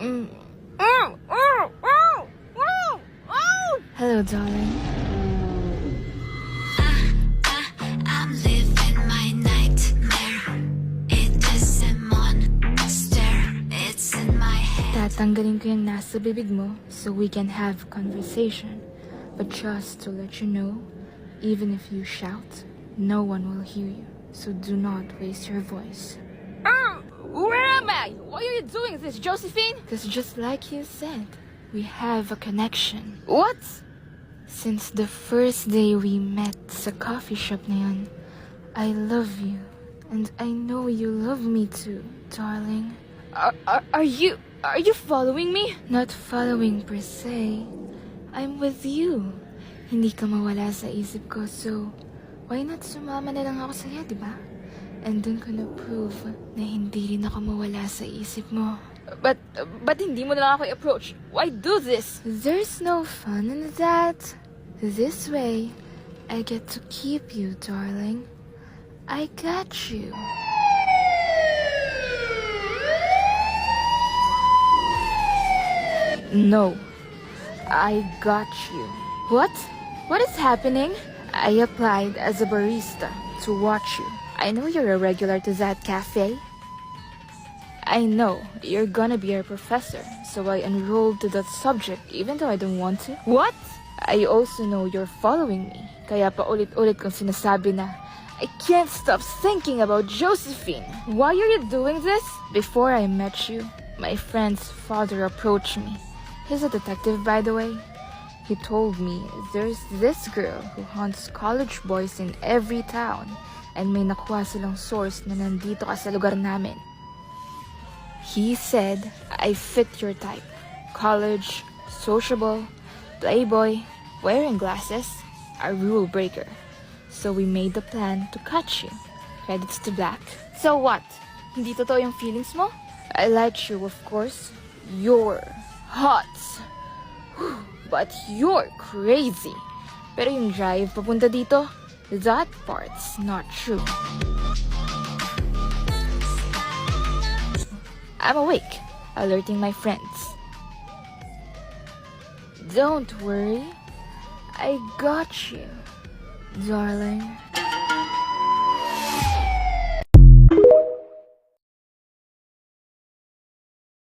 Hello, darling. I'm living my nightmare. It is a monster. It's in my head. Tatanggalin ko yung nasa bibig mo so we can have conversation. But just to let you know, even if you shout, no one will hear you. So do not waste your voice. Where am I? Why are you doing this, Josephine? Because just like you said, we have a connection. What? Since the first day we met sa coffee shop na yun, I love you. And I know you love me too, darling. Are you following me? Not following per se. I'm with you. Hindi ka mawala sa isip ko, so why not sumama na lang ako sa'yo, di ba? And dun ko na-prove na hindi rin ako mawala sa isip mo. But hindi mo na lang ako i-approach. Why do this? There's no fun in that. This way, I get to keep you, darling. I got you. No. I got you. What? What is happening? I applied as a barista to watch you. I know you're a regular to that cafe. I know you're gonna be our professor, so I enrolled to that subject even though I don't want to. What? I also know you're following me, kaya paulit-ulit kong sinasabi na I can't stop thinking about Josephine. Why are you doing this? Before I met you, my friend's father approached me. He's a detective, by the way. He told me there's this girl who hunts college boys in every town and may nakuha silang source na nandito ka sa lugar namin. He said I fit your type. College, sociable, playboy, wearing glasses, a rule breaker. So we made the plan to catch you. Credits to Black. So what? Hindi totoo yung feelings mo? I like you, of course. You're hot. But you're crazy. Pero yung drive papunta dito, that part's not true. I'm awake, alerting my friends. Don't worry, I got you, darling.